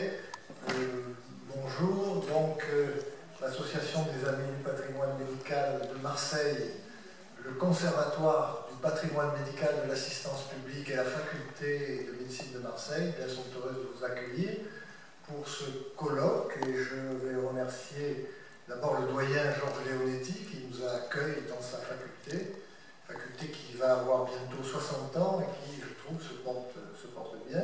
commencer. Bonjour, donc l'Association des Amis du Patrimoine Médical de Marseille, le Conservatoire du Patrimoine Médical de l'Assistance Publique et la Faculté de Médecine de Marseille sont heureuses de vous accueillir pour ce colloque et je vais remercier d'abord le doyen Georges Leonetti qui nous accueille dans sa faculté qui va avoir bientôt 60 ans et qui, je trouve, se porte bien.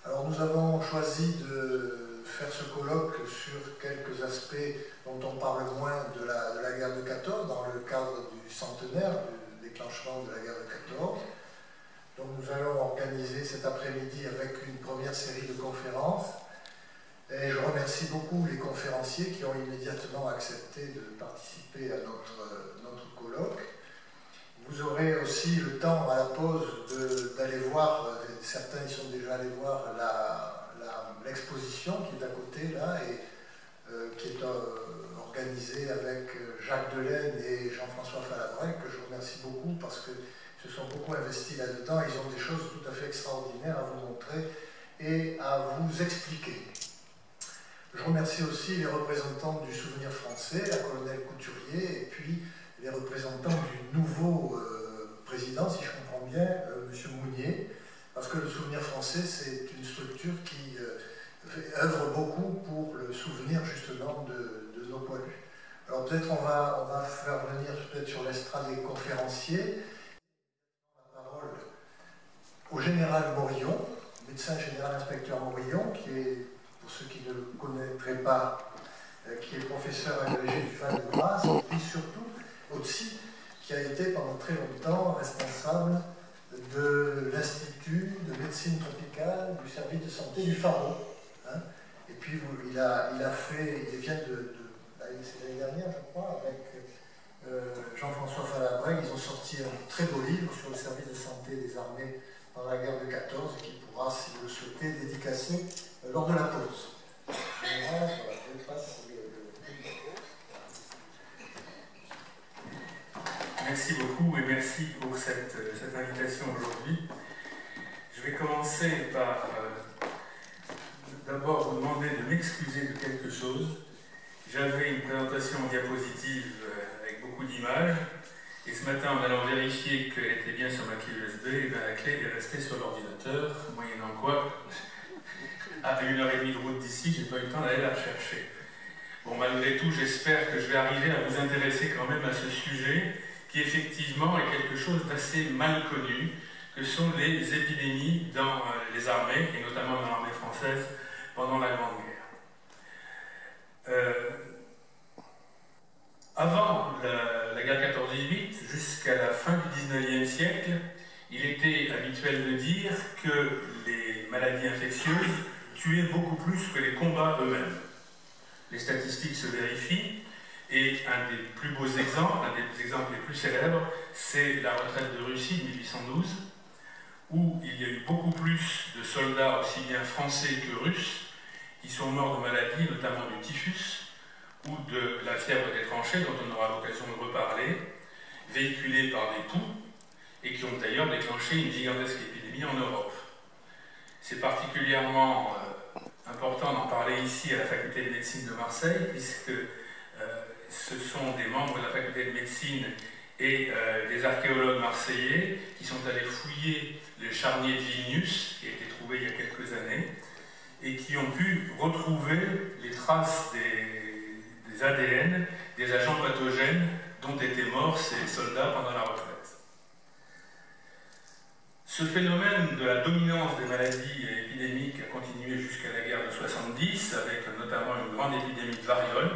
Alors nous avons choisi de faire ce colloque sur quelques aspects dont on parle moins de la guerre de 14 dans le cadre du centenaire du déclenchement de la guerre de 14. Donc nous allons organiser cet après-midi avec une première série de conférences. Et je remercie beaucoup les conférenciers qui ont immédiatement accepté de participer à notre colloque. Vous aurez aussi le temps à la pause d'aller voir, certains y sont déjà allés voir l'exposition qui est à côté là et qui est organisée avec Jacques Delaine et Jean-François Falabrec, que je remercie beaucoup parce qu'ils se sont beaucoup investis là-dedans. Ils ont des choses tout à fait extraordinaires à vous montrer et à vous expliquer. Je remercie aussi les représentants du Souvenir français, la colonelle Couturier, et puis les représentants du nouveau président, si je comprends bien, M. Mounier, parce que le Souvenir français, c'est une structure qui œuvre beaucoup pour le souvenir justement de nos poilus. Alors peut-être on va faire venir peut-être sur l'estrade des conférenciers la parole au général Morillon, médecin général inspecteur Morillon, qui est, pour ceux qui ne le connaîtraient pas, qui est professeur agrégé du Val-de-Grâce, et puis surtout aussi qui a été pendant très longtemps responsable de l'Institut de médecine tropicale du service de santé du Pharaon. Hein. Et puis il vient c'est l'année dernière, je crois, avec Jean-François Falabrec, ils ont sorti un très beau livre sur le service de santé des armées pendant la guerre de 14 et qui pourra, si vous le souhaitez, dédicacer lors de la pause. Je passe Merci beaucoup et merci pour cette invitation aujourd'hui. Je vais commencer par d'abord vous demander de m'excuser de quelque chose. J'avais une présentation en diapositive avec beaucoup d'images et ce matin en allant vérifier qu'elle était bien sur ma clé USB, la clé est restée sur l'ordinateur, moyennant quoi, à 1h30 de route d'ici, j'ai pas eu le temps d'aller la rechercher. Bon, malgré tout, j'espère que je vais arriver à vous intéresser quand même à ce sujet qui effectivement est quelque chose d'assez mal connu, que sont les épidémies dans les armées, et notamment dans l'armée française, pendant la Grande Guerre. Avant la guerre 14-18, jusqu'à la fin du 19e siècle, il était habituel de dire que les maladies infectieuses tuaient beaucoup plus que les combats eux-mêmes. Les statistiques se vérifient. Et un des plus beaux exemples, un des exemples les plus célèbres, c'est la retraite de Russie de 1812, où il y a eu beaucoup plus de soldats, aussi bien français que russes, qui sont morts de maladies, notamment du typhus, ou de la fièvre des tranchées, dont on aura l'occasion de reparler, véhiculés par des poux, et qui ont d'ailleurs déclenché une gigantesque épidémie en Europe. C'est particulièrement important d'en parler ici à la faculté de médecine de Marseille, puisque ce sont des membres de la faculté de médecine et des archéologues marseillais qui sont allés fouiller le charnier de Vilnius, qui a été trouvé il y a quelques années, et qui ont pu retrouver les traces des ADN des agents pathogènes dont étaient morts ces soldats pendant la retraite. Ce phénomène de la dominance des maladies épidémiques a continué jusqu'à la guerre de 70, avec notamment une grande épidémie de variole.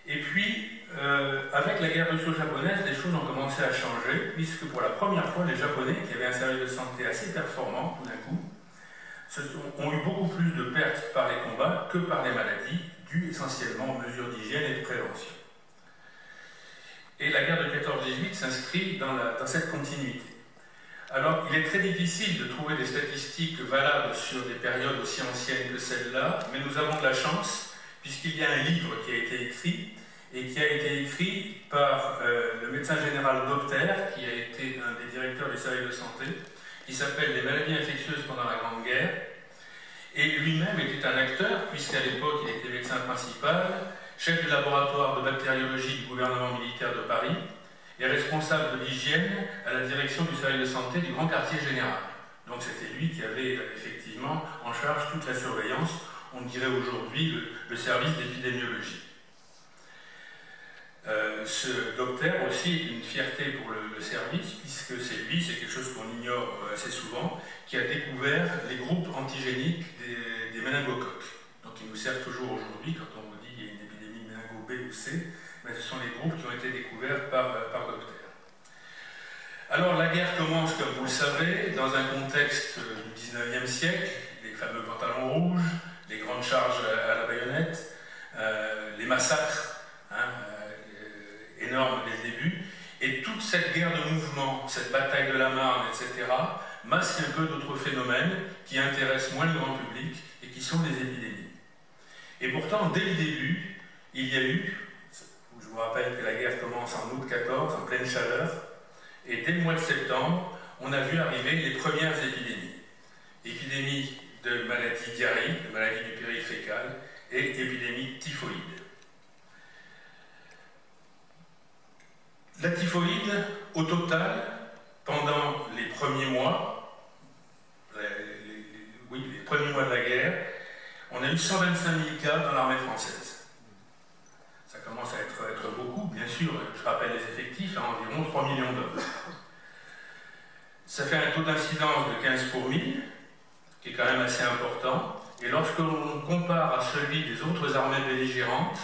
Et puis, avec la guerre russo-japonaise, les choses ont commencé à changer, puisque pour la première fois, les Japonais, qui avaient un service de santé assez performant, tout d'un coup, ont eu beaucoup plus de pertes par les combats que par les maladies, dues essentiellement aux mesures d'hygiène et de prévention. Et la guerre de 14-18 s'inscrit dans cette continuité. Alors, il est très difficile de trouver des statistiques valables sur des périodes aussi anciennes que celle-là, mais nous avons de la chance, puisqu'il y a un livre qui a été écrit, et qui a été écrit par le médecin général Docter, qui a été un des directeurs du service de santé, qui s'appelle « Les maladies infectieuses pendant la Grande Guerre », et lui un acteur, puisqu'à l'époque il était médecin principal, chef du laboratoire de bactériologie du gouvernement militaire de Paris, et responsable de l'hygiène à la direction du service de santé du Grand Quartier Général. Donc c'était lui qui avait effectivement en charge toute la surveillance, on dirait aujourd'hui le service d'épidémiologie. Ce docteur aussi est une fierté pour le service, puisque c'est lui, c'est quelque chose qu'on ignore assez souvent, qui a découvert les groupes antigéniques des méningocoques. Donc ils nous servent toujours aujourd'hui, quand on vous dit qu'il y a une épidémie de méningo B ou C, mais ce sont les groupes qui ont été découverts par docteur. Alors la guerre commence, comme vous le savez, dans un contexte du 19e siècle, les fameux pantalons rouges, les grandes charges à la baïonnette, les massacres énormes dès le début, et toute cette guerre de mouvement, cette bataille de la Marne, etc., masque un peu d'autres phénomènes qui intéressent moins le grand public et qui sont les épidémies. Et pourtant, dès le début, il y a eu, je vous rappelle que la guerre commence en août 14, en pleine chaleur, et dès le mois de septembre, on a vu arriver les premières épidémies. Épidémie de maladies diarrhéiques, de maladies du péril fécal, et épidémie typhoïde. La typhoïde, au total, pendant les premiers mois, les premiers mois de la guerre, on a eu 125 000 cas dans l'armée française. Ça commence à être beaucoup, bien sûr, je rappelle les effectifs, à environ 3 millions d'hommes. Ça fait un taux d'incidence de 15 pour 1000, qui est quand même assez important, et lorsque l'on compare à celui des autres armées belligérantes,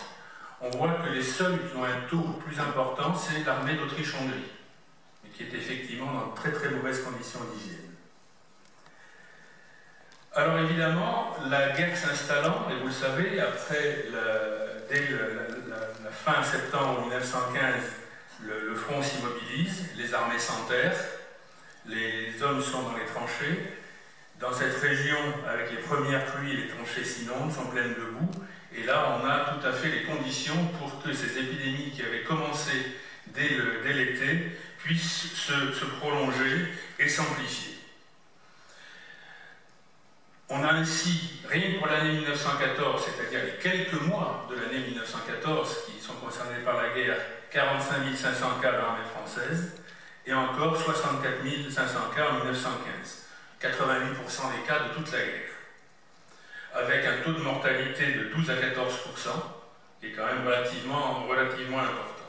on voit que les seuls qui ont un taux plus important, c'est l'armée d'Autriche-Hongrie, mais qui est effectivement dans de très très mauvaises conditions d'hygiène. Alors évidemment, la guerre s'installant, et vous le savez, dès la fin septembre 1915, le front s'immobilise, les armées s'enterrent, les hommes sont dans les tranchées. Dans cette région, avec les premières pluies, les tranchées s'inondent, sont pleines de boue, et là on a tout à fait les conditions pour que ces épidémies qui avaient commencé dès l'été puissent se prolonger et s'amplifier. On a ainsi, rien que pour l'année 1914, c'est-à-dire les quelques mois de l'année 1914 qui sont concernés par la guerre, 45 500 cas dans l'armée française, et encore 64 500 cas en 1915. 88% des cas de toute la guerre, avec un taux de mortalité de 12 à 14%, qui est quand même relativement important.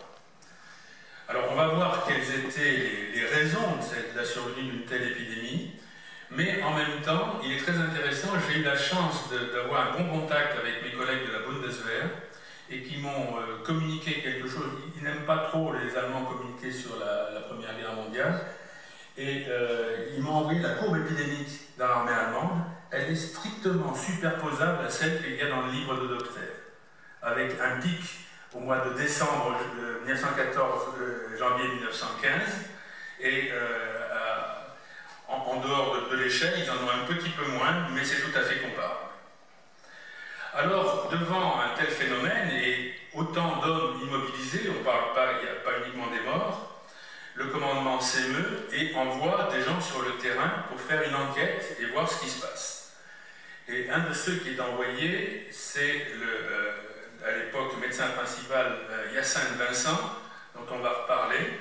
Alors on va voir quelles étaient les raisons de la survenue d'une telle épidémie, mais en même temps, il est très intéressant, j'ai eu la chance d'avoir un bon contact avec mes collègues de la Bundeswehr, et qui m'ont communiqué quelque chose. Ils n'aiment pas trop les Allemands communiquer sur la Première Guerre mondiale, et ils m'ont envoyé la courbe épidémique dans l'armée allemande. Elle est strictement superposable à celle qu'il y a dans le livre de Docter, avec un pic au mois de décembre 1914, janvier 1915, et en dehors de l'échelle, ils en ont un petit peu moins, mais c'est tout à fait comparable. Alors, devant un tel phénomène, et autant d'hommes immobilisés, on ne parle pas, il n'y a pas uniquement des morts, le commandement s'émeut et envoie des gens sur le terrain pour faire une enquête et voir ce qui se passe. Et un de ceux qui est envoyé, c'est à l'époque le médecin principal Hyacinthe Vincent, dont on va reparler,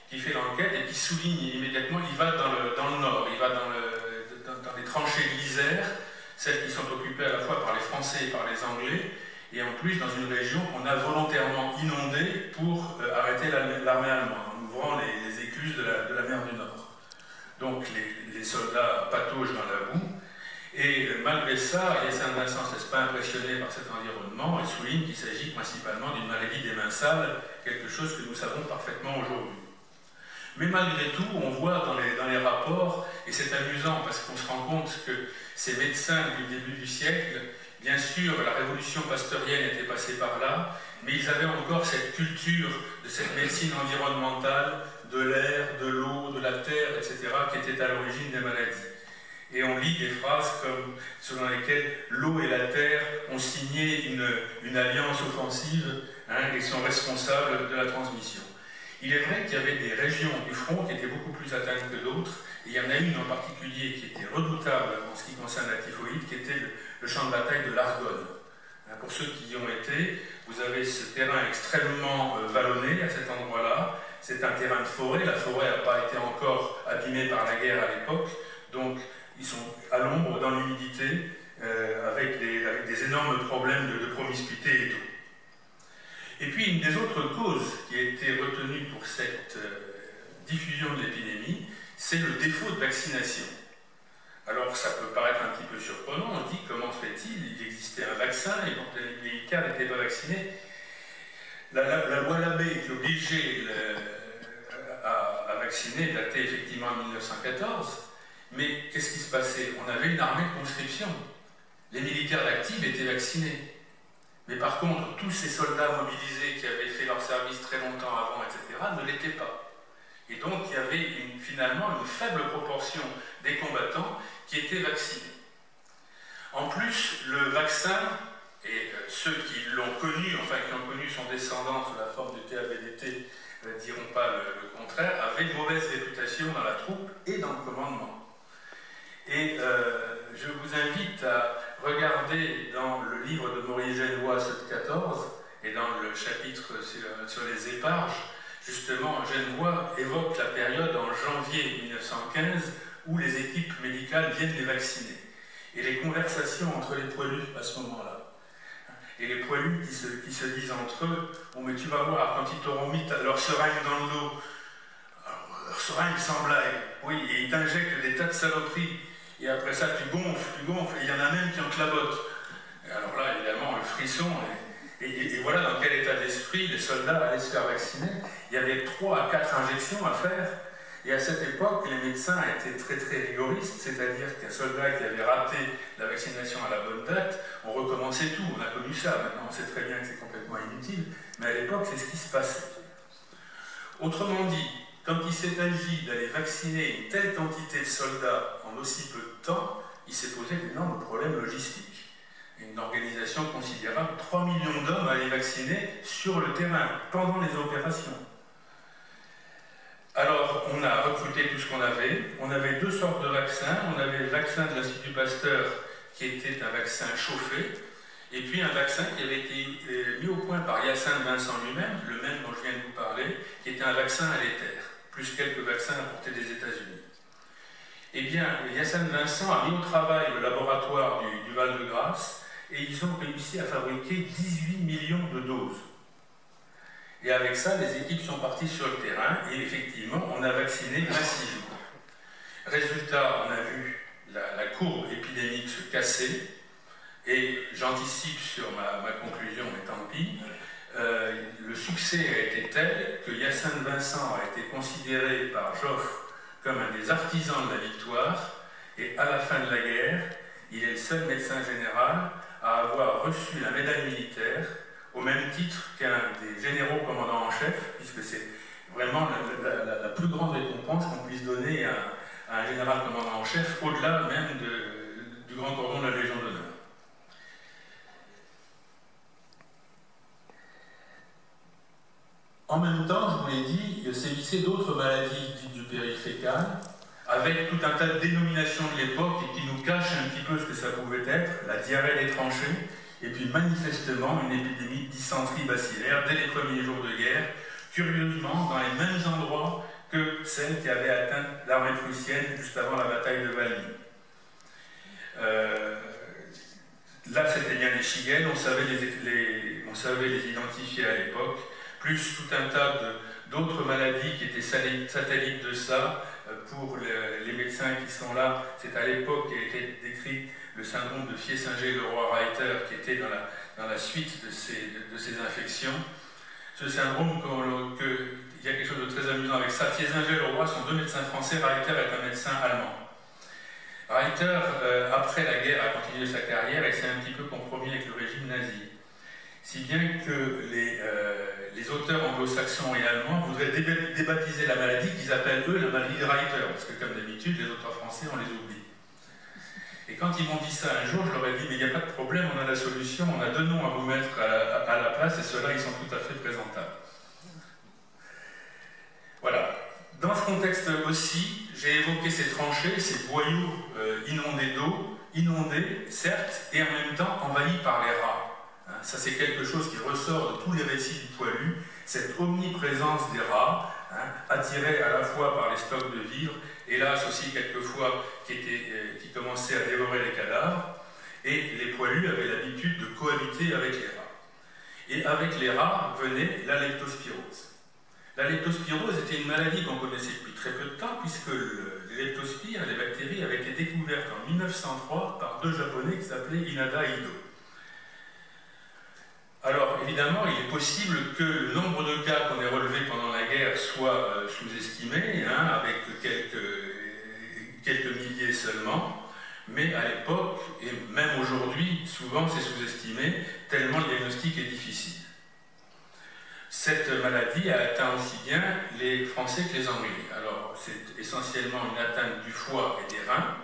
qui fait l'enquête et qui souligne immédiatement, il va dans le nord, il va dans les tranchées de l'Isère, celles qui sont occupées à la fois par les Français et par les Anglais, et en plus dans une région qu'on a volontairement inondée pour arrêter l'armée allemande, en ouvrant les écluses de la mer du Nord. Donc les soldats pataugent dans la boue, et malgré ça, Hyacinthe Vincent ne se laisse pas impressionner par cet environnement et souligne qu'il s'agit principalement d'une maladie des mains sales, quelque chose que nous savons parfaitement aujourd'hui. Mais malgré tout, on voit dans les rapports, et c'est amusant parce qu'on se rend compte que ces médecins du début du siècle, bien sûr, la révolution pasteurienne était passée par là, mais ils avaient encore cette culture de cette médecine environnementale, de l'air, de l'eau, de la terre, etc., qui était à l'origine des maladies. Et on lit des phrases comme selon lesquelles l'eau et la terre ont signé une alliance offensive et sont responsables de la transmission. Il est vrai qu'il y avait des régions du front qui étaient beaucoup plus atteintes que d'autres, et il y en a une en particulier qui était redoutable en ce qui concerne la typhoïde, qui était le champ de bataille de l'Argonne. Pour ceux qui y ont été, vous avez ce terrain extrêmement vallonné à cet endroit-là. C'est un terrain de forêt. La forêt n'a pas été encore abîmée par la guerre à l'époque. Donc, ils sont à l'ombre, dans l'humidité, avec des énormes problèmes de promiscuité et d'eau. Et puis, une des autres causes qui a été retenue pour cette diffusion de l'épidémie, c'est le défaut de vaccination. Alors, ça peut paraître un petit peu surprenant. On dit, comment se fait-il? Il existait un vaccin et donc les militaires n'étaient pas vaccinés. La loi Labbé qui obligeait à vacciner datait effectivement en 1914. Mais qu'est-ce qui se passait? On avait une armée de conscription. Les militaires d'active étaient vaccinés. Mais par contre, tous ces soldats mobilisés qui avaient fait leur service très longtemps avant, etc., ne l'étaient pas. Et donc, il y avait finalement une faible proportion des combattants qui étaient vaccinés. En plus, le vaccin, et ceux qui l'ont connu, enfin qui ont connu son descendant sous la forme du TABDT, ne diront pas le contraire, avait une mauvaise réputation dans la troupe et dans le commandement. Et je vous invite à regarder dans le livre de Maurice Genevoix, Sot 14, et dans le chapitre sur les éparges, justement, Genevoix évoque la période en janvier 1915 où les équipes médicales viennent les vacciner. Et les conversations entre les poilus à ce moment-là. Et les poilus qui se disent entre eux, bon mais tu vas voir, quand ils t'auront mis leur seringue dans le dos, leur seringue sans blague, oui, et ils t'injectent des tas de saloperies, et après ça tu gonfles, et il y en a même qui en clabotent. Et alors là, évidemment, le frisson, et voilà dans quel état d'esprit les soldats allaient se faire vacciner. Il y avait 3 à 4 injections à faire, et à cette époque, les médecins étaient très très rigoristes, c'est-à-dire qu'un soldat qui avait raté la vaccination à la bonne date, on recommençait tout, on a connu ça, maintenant on sait très bien que c'est complètement inutile, mais à l'époque c'est ce qui se passait. Autrement dit, quand il s'est agi d'aller vacciner une telle quantité de soldats en aussi peu de temps, il s'est posé d'énormes problèmes logistiques. Une organisation considérable, 3 millions d'hommes à aller vacciner sur le terrain, pendant les opérations. Alors, on a recruté tout ce qu'on avait. On avait 2 sortes de vaccins. On avait le vaccin de l'Institut Pasteur, qui était un vaccin chauffé, et puis un vaccin qui avait été mis au point par Hyacinthe Vincent lui-même, le même dont je viens de vous parler, qui était un vaccin à l'éther, plus quelques vaccins apportés des États-Unis. Eh bien, Hyacinthe Vincent a mis au travail le laboratoire du Val-de-Grâce, et ils ont réussi à fabriquer 18 millions de doses. Et avec ça, les équipes sont parties sur le terrain et effectivement, on a vacciné massivement. Résultat, on a vu la courbe épidémique se casser et j'anticipe sur ma conclusion, mais tant pis. Le succès a été tel que Hyacinthe Vincent a été considéré par Joffre comme un des artisans de la victoire et à la fin de la guerre, il est le seul médecin général à avoir reçu la médaille militaire au même titre qu'un des généraux commandants en chef, puisque c'est vraiment la plus grande récompense qu'on puisse donner à un général commandant en chef, au-delà même du grand cordon de la Légion d'honneur. En même temps, je vous l'ai dit, il sévissait d'autres maladies dites du périfécal, avec tout un tas de dénominations de l'époque et qui nous cachent un petit peu ce que ça pouvait être, la diarrhée des tranchées, et puis manifestement une épidémie de dysenterie bacillaire dès les premiers jours de guerre, curieusement dans les mêmes endroits que celle qui avait atteint l'armée prussienne juste avant la bataille de Valmy. Là, c'était bien les shigelles, on savait les identifier à l'époque, plus tout un tas d'autres maladies qui étaient satellites de ça. Pour les médecins qui sont là, c'est à l'époque qu'a été décrit le syndrome de Fier-Singer-Leroy-Reiter qui était dans la suite de ces infections. Ce syndrome, il y a quelque chose de très amusant avec ça. Fier-Singer-Leroy sont 2 médecins français, Reiter est un médecin allemand. Reiter, après la guerre, a continué sa carrière et s'est un petit peu compromis avec le régime nazi. Si bien que les auteurs anglo-saxons et allemands voudraient débaptiser la maladie qu'ils appellent eux la maladie de Reiter, parce que comme d'habitude, les auteurs français, on les oublie. Et quand ils m'ont dit ça un jour, je leur ai dit, mais il n'y a pas de problème, on a la solution, on a 2 noms à vous mettre à la place, et ceux-là, ils sont tout à fait présentables. Voilà. Dans ce contexte aussi, j'ai évoqué ces tranchées, ces boyaux inondés d'eau, inondée, certes, et en même temps envahie par les rats. Hein, ça, c'est quelque chose qui ressort de tous les récits du poilu, cette omniprésence des rats, hein, attirés à la fois par les stocks de vivres, hélas aussi quelquefois qui commençaient à dévorer les cadavres, et les poilus avaient l'habitude de cohabiter avec les rats. Et avec les rats venait la leptospirose. La leptospirose était une maladie qu'on connaissait depuis très peu de temps, puisque les leptospires, les bactéries, avaient été découvertes en 1903 par deux Japonais qui s'appelaient Inada et Ido. Alors, évidemment, il est possible que le nombre de cas qu'on ait relevés pendant la guerre soit sous-estimé, hein, avec quelques milliers seulement, mais à l'époque, et même aujourd'hui, souvent c'est sous-estimé, tellement le diagnostic est difficile. Cette maladie a atteint aussi bien les Français que les Anglais. Alors, c'est essentiellement une atteinte du foie et des reins,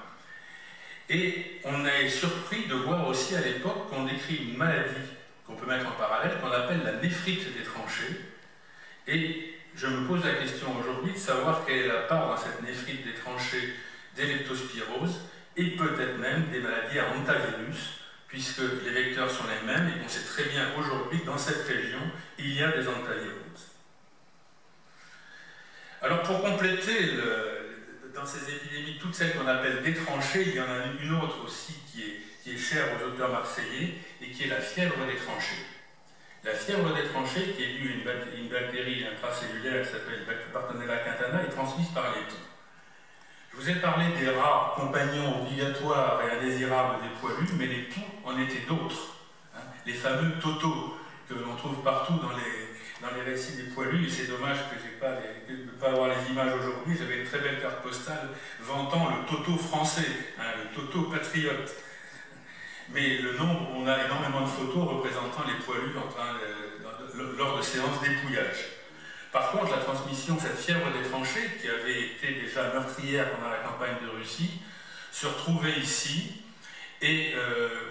et on est surpris de voir aussi à l'époque qu'on décrit une maladie qu'on peut mettre en parallèle, qu'on appelle la néphrite des tranchées. Et je me pose la question aujourd'hui de savoir quelle est la part dans cette néphrite des tranchées des leptospiroses et peut-être même des maladies à hantavirus, puisque les vecteurs sont les mêmes et qu'on sait très bien aujourd'hui que dans cette région, il y a des hantaviroses. Alors pour compléter dans ces épidémies, toutes celles qu'on appelle des tranchées, il y en a une autre aussi qui est chère aux auteurs marseillais et qui est la fièvre des tranchées. La fièvre des tranchées, qui est due à une bactérie intracellulaire qui s'appelle Bartonella quintana, est transmise par les poux. Je vous ai parlé des rats compagnons obligatoires et indésirables des poilus, mais les poux en étaient d'autres. Hein, les fameux totaux que l'on trouve partout dans les récits des poilus, et c'est dommage que je ne peux pas avoir les images aujourd'hui. J'avais une très belle carte postale vantant le toto français, hein, le toto patriote. Mais on a énormément de photos représentant les poilus lors de séances d'épouillage. Par contre, la transmission, cette fièvre des tranchées, qui avait été déjà meurtrière pendant la campagne de Russie, se retrouvait ici. Et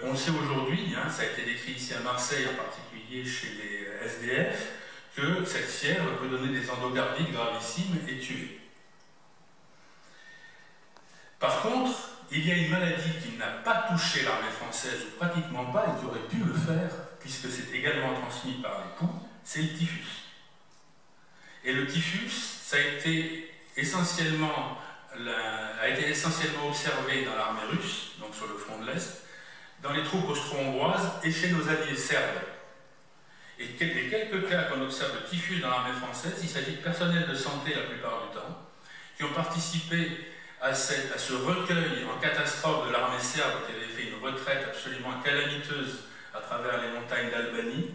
on le sait aujourd'hui, hein, ça a été décrit ici à Marseille, en particulier chez les SDF, que cette fièvre peut donner des endocardites gravissimes et tuer. Par contre, il y a une maladie qui n'a pas touché l'armée française, ou pratiquement pas, et qui aurait pu le faire, puisque c'est également transmis par les poux, c'est le typhus. Et le typhus, ça a été essentiellement observé dans l'armée russe, donc sur le front de l'Est, dans les troupes austro-hongroises et chez nos alliés serbes. Et les quelques cas qu'on observe de typhus dans l'armée française, il s'agit de personnels de santé la plupart du temps, qui ont participé à ce recueil en catastrophe de l'armée serbe qui avait fait une retraite absolument calamiteuse à travers les montagnes d'Albanie,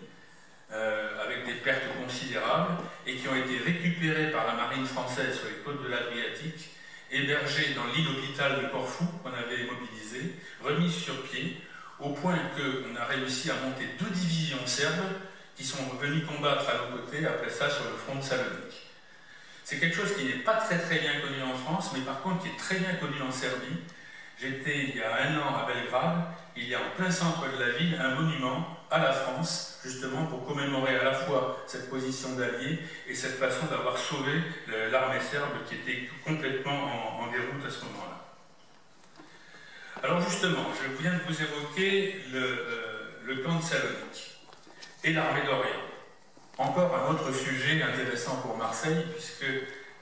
avec des pertes considérables, et qui ont été récupérés par la marine française sur les côtes de l'Adriatique, hébergés dans l'île hôpital de Corfou qu'on avait mobilisé, remis sur pied, au point qu'on a réussi à monter 2 divisions serbes qui sont venues combattre à nos côtés après ça sur le front de Salonique. C'est quelque chose qui n'est pas très bien connu en France, mais par contre qui est très bien connu en Serbie. J'étais il y a 1 an à Belgrade, il y a en plein centre de la ville un monument à la France, justement pour commémorer à la fois cette position d'allié et cette façon d'avoir sauvé l'armée serbe qui était complètement en déroute à ce moment-là. Alors justement, je viens de vous évoquer le camp de Salonique et l'armée d'Orient. Encore un autre sujet intéressant pour Marseille, puisque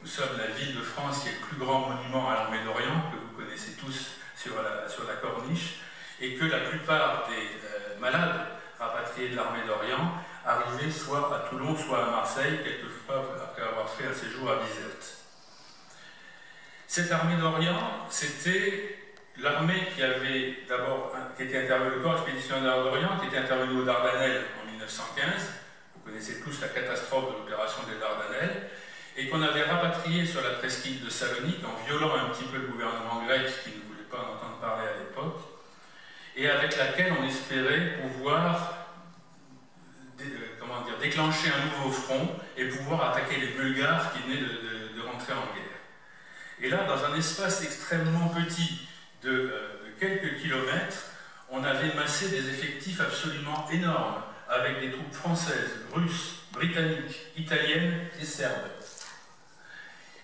nous sommes la ville de France qui est le plus grand monument à l'armée d'Orient, que vous connaissez tous sur la corniche, et que la plupart des malades rapatriés de l'armée d'Orient arrivaient soit à Toulon, soit à Marseille, quelquefois après avoir fait un séjour à Bizerte. Cette armée d'Orient, c'était l'armée qui était intervenue, le corps expéditionnaire d'Orient, qui était intervenu aux Dardanelles en 1915. Vous connaissez tous la catastrophe de l'opération des Dardanelles, et qu'on avait rapatrié sur la presqu'île de Salonique en violant un petit peu le gouvernement grec qui ne voulait pas en entendre parler à l'époque, et avec laquelle on espérait pouvoir déclencher un nouveau front et pouvoir attaquer les Bulgares qui venaient de rentrer en guerre. Et là, dans un espace extrêmement petit de quelques kilomètres, on avait massé des effectifs absolument énormes, avec des troupes françaises, russes, britanniques, italiennes et serbes.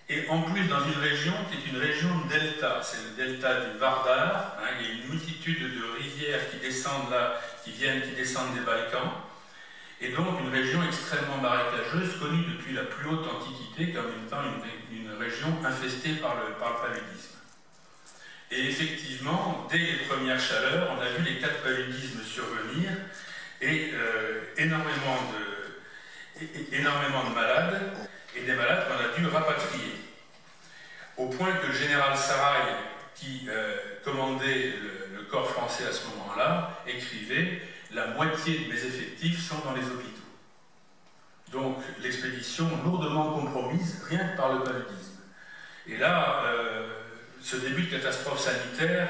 Et en plus dans une région qui est une région delta, c'est le delta du Vardar, hein, il y a une multitude de rivières qui descendent là, qui descendent des Balkans, et donc une région extrêmement marécageuse, connue depuis la plus haute antiquité comme étant une région infestée par le paludisme. Et effectivement, dès les premières chaleurs, on a vu les 4 paludismes survenir, et énormément de malades, et des malades qu'on a dû rapatrier. Au point que le général Sarrail, qui commandait le corps français à ce moment-là, écrivait « La moitié de mes effectifs sont dans les hôpitaux ». Donc l'expédition lourdement compromise, rien que par le paludisme. Et là, ce début de catastrophe sanitaire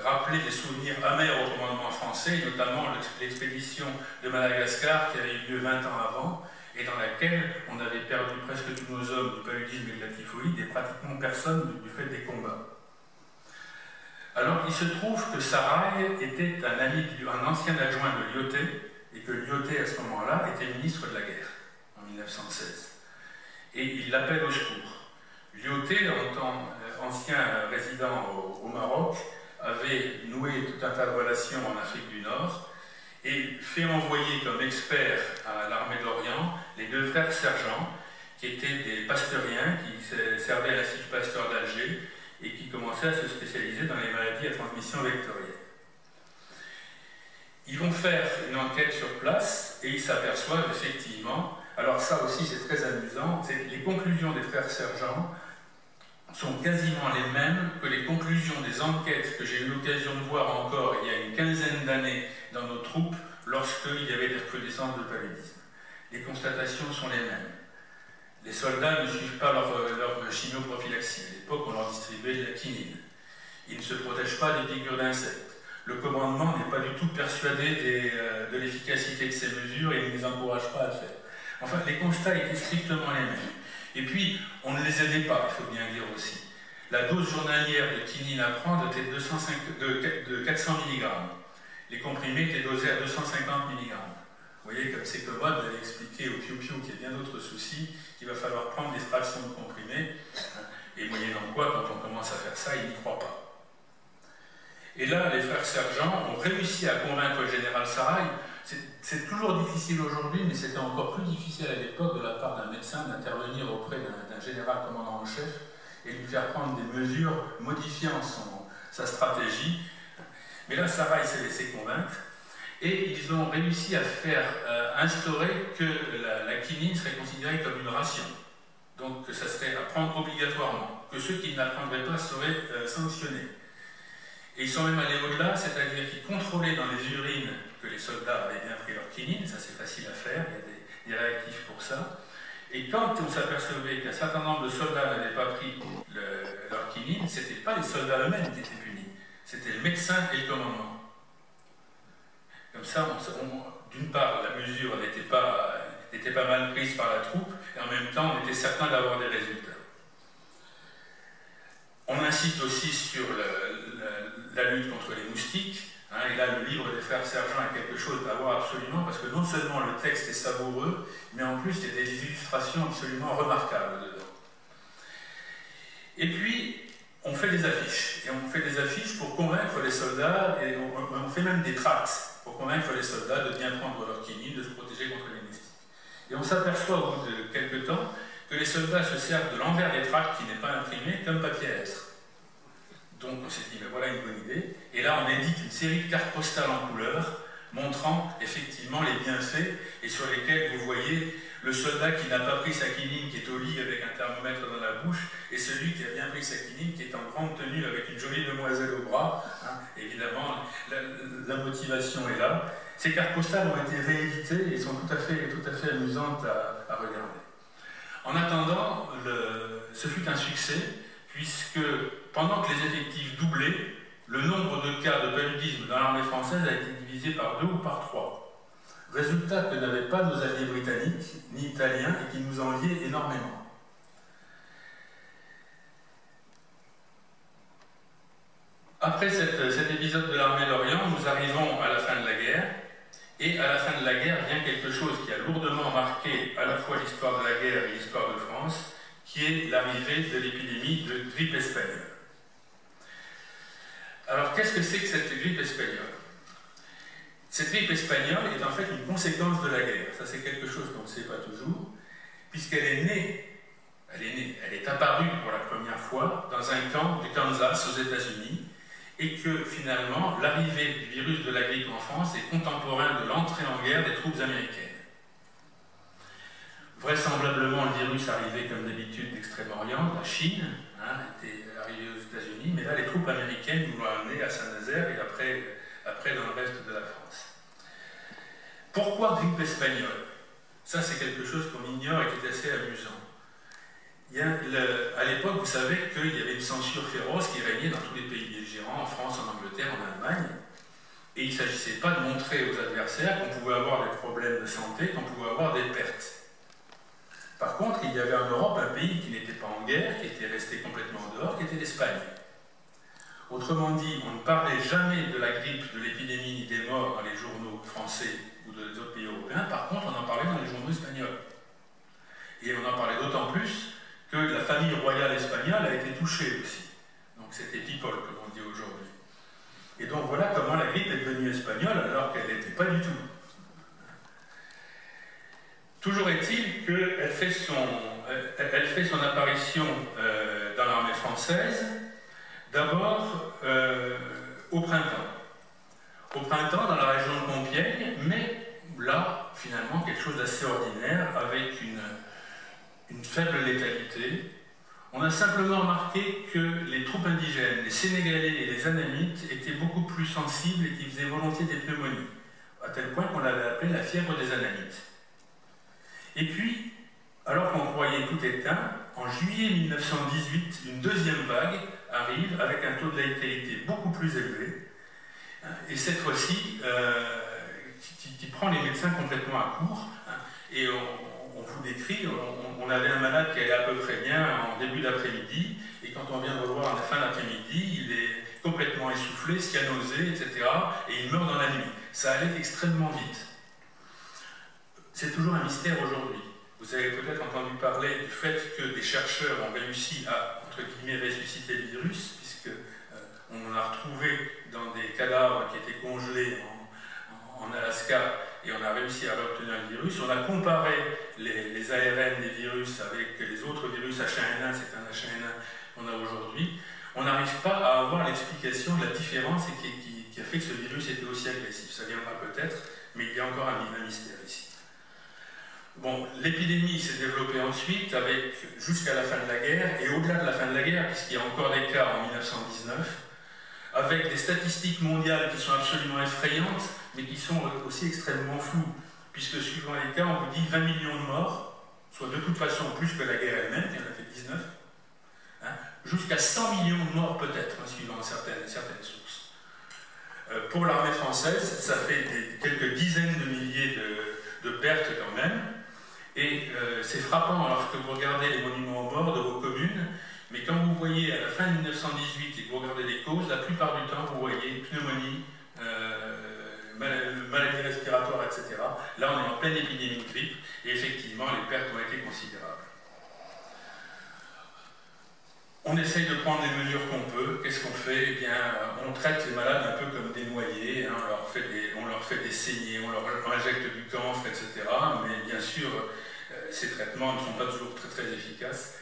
rappelait des souvenirs amers au commandement français, notamment l'expédition de Madagascar qui avait eu lieu 20 ans avant, et dans laquelle on avait perdu presque tous nos hommes du paludisme et de la typhoïde et pratiquement personne du fait des combats. Alors il se trouve que Sarrail était un ancien adjoint de Lyautey, et que Lyautey à ce moment-là était ministre de la guerre, en 1916. Et il l'appelle au secours. Lyautey, en tant qu'ancien résident au Maroc, avait noué tout un tas de relations en Afrique du Nord, et fait envoyer comme experts à l'armée d'Orient les 2 frères sergents, qui étaient des pasteuriens, qui servaient à l'Institut Pasteur d'Alger, et qui commençaient à se spécialiser dans les maladies à transmission vectorielle. Ils vont faire une enquête sur place, et ils s'aperçoivent effectivement, alors ça aussi c'est très amusant, les conclusions des frères sergents sont quasiment les mêmes que les conclusions des enquêtes que j'ai eu l'occasion de voir encore il y a une quinzaine d'années dans nos troupes lorsqu'il y avait des recrudescences de paludisme. Les constatations sont les mêmes. Les soldats ne suivent pas leur chimioprophylaxie. À l'époque, on leur distribuait de la quinine. Ils ne se protègent pas des piqûres d'insectes. Le commandement n'est pas du tout persuadé de l'efficacité de ces mesures et ne les encourage pas à le faire. Enfin, les constats étaient strictement les mêmes. Et puis, on ne les aidait pas, il faut bien dire aussi. La dose journalière de quinine à prendre était de 400 mg. Les comprimés étaient dosés à 250 mg. Vous voyez, comme c'est commode d'aller expliquer au piou-piou qu'il y a bien d'autres soucis, qu'il va falloir prendre des fractions de comprimés, et moyennant quoi, quand on commence à faire ça, ils n'y croient pas. Et là, les frères sergents ont réussi à convaincre le général Sarrail. C'est toujours difficile aujourd'hui, mais c'était encore plus difficile à l'époque de la part d'un médecin d'intervenir auprès d'un général commandant en chef et de lui faire prendre des mesures modifiant sa stratégie. Mais là, Sarrail s'est laissé convaincre et ils ont réussi à faire instaurer que la quinine serait considérée comme une ration. Donc que ça serait à prendre obligatoirement, que ceux qui ne la prendraient pas seraient sanctionnés. Et ils sont même allés au-delà, c'est-à-dire qu'ils contrôlaient dans les urines que les soldats avaient bien pris leur quinine, ça c'est facile à faire, il y a des réactifs pour ça. Et quand on s'apercevait qu'un certain nombre de soldats n'avaient pas pris leur quinine, ce n'étaient pas les soldats eux-mêmes qui étaient punis, c'était le médecin et le commandement. Comme ça, d'une part, la mesure n'était pas mal prise par la troupe, et en même temps, on était certain d'avoir des résultats. On insiste aussi sur la lutte contre les moustiques. Et là, le livre des frères sergents a quelque chose à voir absolument, parce que non seulement le texte est savoureux, mais en plus, il y a des illustrations absolument remarquables dedans. Et puis, on fait des affiches. Et on fait des affiches pour convaincre les soldats, et on fait même des tracts pour convaincre les soldats de bien prendre leur quinine, de se protéger contre les moustiques. Et on s'aperçoit au bout de quelques temps que les soldats se servent de l'envers des tracts qui n'est pas imprimé comme papier à lettres. Donc on s'est dit, ben voilà une bonne idée. Et là, on édite une série de cartes postales en couleur, montrant effectivement les bienfaits, et sur lesquels vous voyez le soldat qui n'a pas pris sa quinine, qui est au lit avec un thermomètre dans la bouche, et celui qui a bien pris sa quinine, qui est en grande tenue avec une jolie demoiselle au bras. Évidemment, la motivation est là. Ces cartes postales ont été rééditées et sont tout à fait amusantes à regarder. En attendant, ce fut un succès, puisque pendant que les effectifs doublaient, le nombre de cas de paludisme dans l'armée française a été divisé par 2 ou par 3. Résultat que n'avaient pas nos alliés britanniques ni italiens et qui nous enviaient énormément. Après cet épisode de l'armée d'Orient, nous arrivons à la fin de la guerre. Et à la fin de la guerre vient quelque chose qui a lourdement marqué à la fois l'histoire de la guerre et l'histoire de France, qui est l'arrivée de l'épidémie de grippe espagnole. Alors, qu'est-ce que c'est que cette grippe espagnole? Cette grippe espagnole est en fait une conséquence de la guerre. Ça, c'est quelque chose qu'on ne sait pas toujours, puisqu'elle est née, elle est apparue pour la première fois dans un camp du Kansas aux États-Unis, et que finalement, l'arrivée du virus de la grippe en France est contemporain de l'entrée en guerre des troupes américaines. Vraisemblablement, le virus arrivait comme d'habitude d'Extrême-Orient, de la Chine, était arrivé aux États-Unis, mais là, les troupes américaines nous l'ont amené à Saint-Nazaire et après dans le reste de la France. Pourquoi grippe espagnole? Ça, c'est quelque chose qu'on ignore et qui est assez amusant. À l'époque, vous savez qu'il y avait une censure féroce qui régnait dans tous les pays belligérants, en France, en Angleterre, en Allemagne, et il ne s'agissait pas de montrer aux adversaires qu'on pouvait avoir des problèmes de santé, qu'on pouvait avoir des pertes. Par contre, il y avait en Europe un pays qui n'était pas en guerre, qui était resté complètement en dehors, qui était l'Espagne. Autrement dit, on ne parlait jamais de la grippe, de l'épidémie, ni des morts dans les journaux français ou des autres pays européens. Par contre, on en parlait dans les journaux espagnols. Et on en parlait d'autant plus que la famille royale espagnole a été touchée aussi. Donc c'était people, comme on dit aujourd'hui. Et donc voilà comment la grippe est devenue espagnole alors qu'elle n'était pas du tout. Toujours est-il qu'elle fait son apparition dans l'armée française, d'abord au printemps. Au printemps, dans la région de Compiègne, mais là, finalement, quelque chose d'assez ordinaire, avec une faible létalité. On a simplement remarqué que les troupes indigènes, les Sénégalais et les Anamites étaient beaucoup plus sensibles et qu'ils faisaient volontiers des pneumonies, à tel point qu'on l'avait appelé la fièvre des Anamites. Et puis, alors qu'on croyait tout éteint, en juillet 1918, une deuxième vague arrive avec un taux de létalité beaucoup plus élevé, et cette fois-ci, qui prend les médecins complètement à court. Et on vous décrit, on avait un malade qui allait à peu près bien en début d'après-midi, et quand on vient de le voir en fin d'après-midi, il est complètement essoufflé, cyanosé, etc., et il meurt dans la nuit. Ça allait extrêmement vite. C'est toujours un mystère aujourd'hui. Vous avez peut-être entendu parler du fait que des chercheurs ont réussi à, entre guillemets, ressusciter le virus, puisque on en a retrouvé dans des cadavres qui étaient congelés en Alaska, et on a réussi à obtenir le virus. On a comparé les ARN des virus avec les autres virus H1N1, c'est un H1N1 qu'on a aujourd'hui. On n'arrive pas à avoir l'explication de la différence et qui a fait que ce virus était aussi agressif. Ça viendra peut-être, mais il y a encore un mystère ici. Bon, l'épidémie s'est développée ensuite jusqu'à la fin de la guerre, et au-delà de la fin de la guerre, puisqu'il y a encore des cas en 1919, avec des statistiques mondiales qui sont absolument effrayantes, mais qui sont aussi extrêmement floues, puisque suivant les cas, on vous dit 20 millions de morts, soit de toute façon plus que la guerre elle-même, qui en a fait 19, jusqu'à 100 millions de morts peut-être, suivant certaines sources. Pour l'armée française, ça fait quelques dizaines de milliers de pertes quand même, et c'est frappant lorsque vous regardez les monuments aux morts de vos communes, mais quand vous voyez à la fin de 1918 et que vous regardez les causes, la plupart du temps vous voyez pneumonie, maladie respiratoire, etc. Là on est en pleine épidémie de grippe, et effectivement les pertes ont été considérables. On essaye de prendre les mesures qu'on peut. Qu'est-ce qu'on fait? Eh bien, on traite les malades un peu comme des noyés, on leur fait des saignées, on leur injecte du camphre, etc. Mais bien sûr, ces traitements ne sont pas toujours très, très efficaces.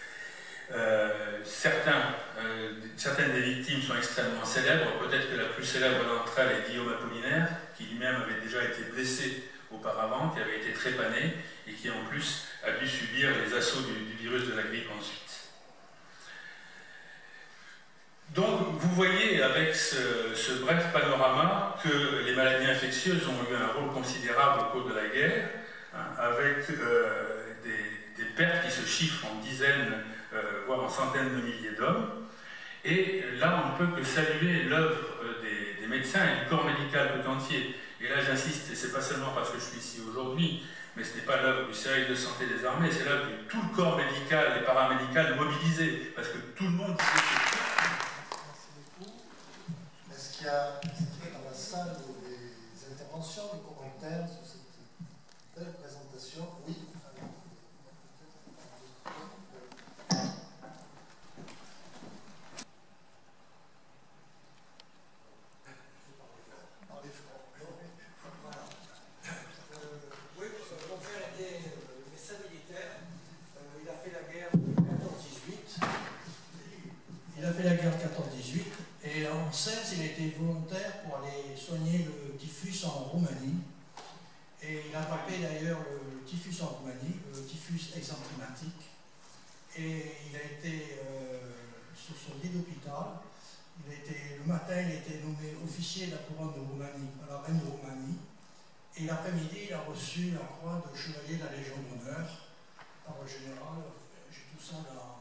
Certaines des victimes sont extrêmement célèbres. Peut-être que la plus célèbre d'entre elles est Guillaume Apollinaire, qui lui-même avait déjà été blessé auparavant, qui avait été trépané et qui en plus a dû subir les assauts du virus de la grippe ensuite. Donc vous voyez avec ce bref panorama que les maladies infectieuses ont eu un rôle considérable au cours de la guerre, avec des pertes qui se chiffrent en dizaines, voire en centaines de milliers d'hommes. Et là, on ne peut que saluer l'œuvre des médecins et du corps médical tout entier. Et là, j'insiste, et ce n'est pas seulement parce que je suis ici aujourd'hui, mais ce n'est pas l'œuvre du service de santé des armées, c'est l'œuvre de tout le corps médical et paramédical mobilisé, parce que tout le monde... Est-ce qu'il y a dans la salle des interventions, des commentaires sur cette belle présentation? Oui. en Roumanie. Et il a attrapé d'ailleurs le typhus en Roumanie, le typhus exanthématique. Et il a été sur son lit d'hôpital. Le matin, il a été nommé officier de la couronne de Roumanie, à la reine de Roumanie. Et l'après-midi, il a reçu la croix de chevalier de la Légion d'honneur par le général. J'ai tout ça là.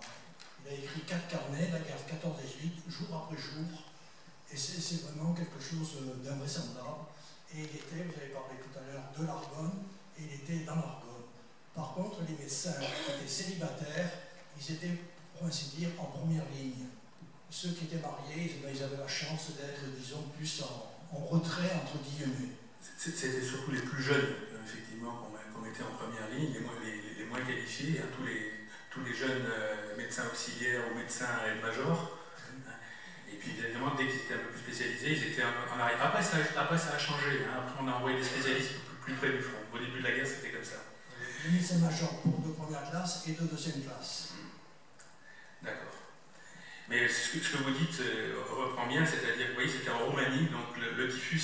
Il a écrit 4 carnets, la guerre 14-18, jour après jour. Et c'est vraiment quelque chose d'invraisemblable. Et il était, vous avez parlé tout à l'heure de l'Argonne, et il était dans l'Argonne. Par contre, les médecins qui étaient célibataires, ils étaient, pour ainsi dire, en première ligne. Ceux qui étaient mariés, ils avaient la chance d'être, disons, plus en retrait, entre guillemets. C'était surtout les plus jeunes, effectivement, qu'on mettait en première ligne, les moins qualifiés, hein, tous les jeunes médecins auxiliaires ou médecins aide-major. Et puis évidemment, dès qu'ils étaient un peu plus spécialisés, ils étaient en arrière. Après, ça a changé. Hein. Après, on a envoyé des spécialistes plus près du front. Au début de la guerre, c'était comme ça. Les médecins-majors pour de première classe et de deuxième classe. D'accord. Mais ce que vous dites reprend bien, c'est-à-dire que vous voyez, c'était en Roumanie, donc le typhus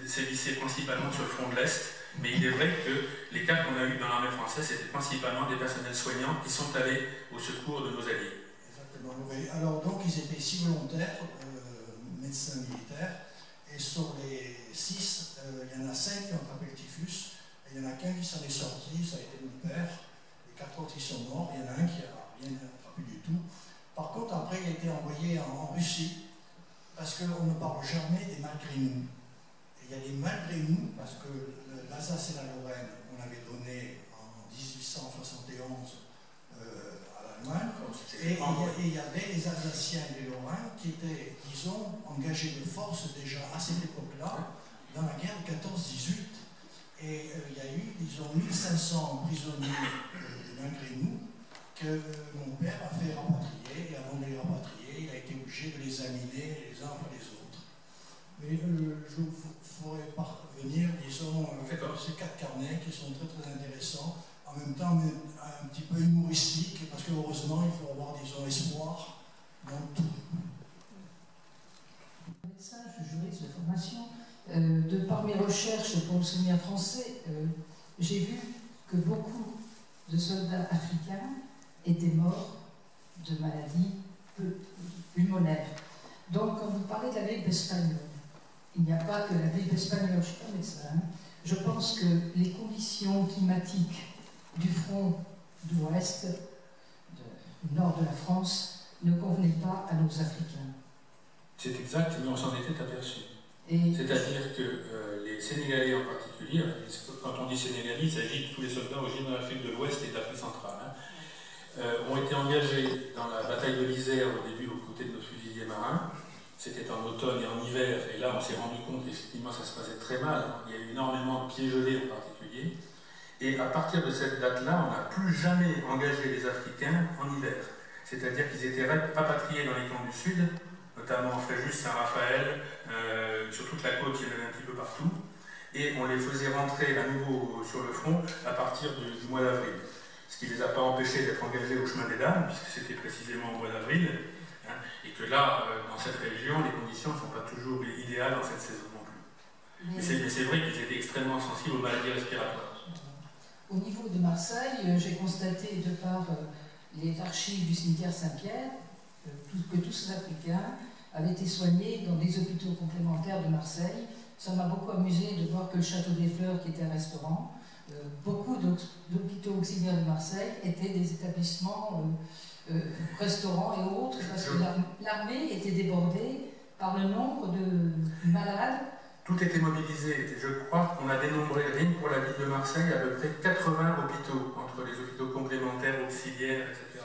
sévissait principalement sur le front de l'Est, mais il est vrai que les cas qu'on a eus dans l'armée française, c'était principalement des personnels soignants qui sont allés au secours de nos alliés. Exactement, oui. Alors donc ils étaient 6 volontaires, médecins militaires, et sur les 6, il y en a 5 qui ont attrapé le typhus, et il y en a qu'un qui s'en est sorti, ça a été mon père, les 4 autres ils sont morts, il y en a un qui n'a rien attrapé du tout. Par contre, après, il a été envoyé en Russie, parce qu'on ne parle jamais des malgré nous. Et il y a des malgré nous, parce que l'Alsace et la Lorraine, on avait donné en 1871 à l'Allemagne, et il y avait les Alsaciens et les Lorrains qui étaient, disons, engagés de force déjà à cette époque-là, dans la guerre de 14-18. Et il y a eu, disons, 1500 prisonniers des malgré nous, que mon père a fait rapatrier, et avant de les rapatrier, il a été obligé de les examiner les uns après les autres. Mais je vous ferai parvenir, disons, ces 4 carnets qui sont très très intéressants, en même temps un petit peu humoristiques, parce que heureusement, il faut avoir, disons, espoir dans tout. Médecin, je suis juriste de formation. De par mes recherches pour le souvenir français, j'ai vu que beaucoup de soldats africains étaient morts de maladies pulmonaires. Donc, quand vous parlez de la grippe espagnole, il n'y a pas que la grippe espagnole, je ne suis pas médecin, hein. Je pense que les conditions climatiques du front d'ouest, du nord de la France, ne convenaient pas à nos Africains. C'est exact, mais on s'en était aperçu. C'est-à-dire que les Sénégalais en particulier, quand on dit Sénégalais, il s'agit de tous les soldats originaires de l'Afrique de l'Ouest et de l'Afrique centrale, hein, ont été engagés dans la bataille de l'Isère au début aux côtés de nos fusiliers marins. C'était en automne et en hiver, et là on s'est rendu compte qu'effectivement ça se passait très mal. Il y a eu énormément de pieds gelés en particulier. Et à partir de cette date-là, on n'a plus jamais engagé les Africains en hiver. C'est-à-dire qu'ils étaient rapatriés dans les camps du Sud, notamment en Fréjus, Saint-Raphaël, sur toute la côte, il y en avait un petit peu partout. Et on les faisait rentrer à nouveau sur le front à partir du mois d'avril. Ce qui ne les a pas empêchés d'être engagés au chemin des dames, puisque c'était précisément au mois d'avril. Hein, et que là, dans cette région, les conditions ne sont pas toujours idéales dans cette saison non plus. Mais c'est vrai qu'ils étaient extrêmement sensibles aux maladies respiratoires. Au niveau de Marseille, j'ai constaté, de par les archives du cimetière Saint-Pierre, que tous ces Africains avaient été soignés dans des hôpitaux complémentaires de Marseille. Ça m'a beaucoup amusé de voir que le Château des Fleurs, qui était un restaurant, beaucoup d'hôpitaux auxiliaires de Marseille étaient des établissements, restaurants et autres, parce que l'armée était débordée par le nombre de malades. Tout était mobilisé. Je crois qu'on a dénombré, rien que pour la ville de Marseille, à peu près 80 hôpitaux, entre les hôpitaux complémentaires, auxiliaires, etc.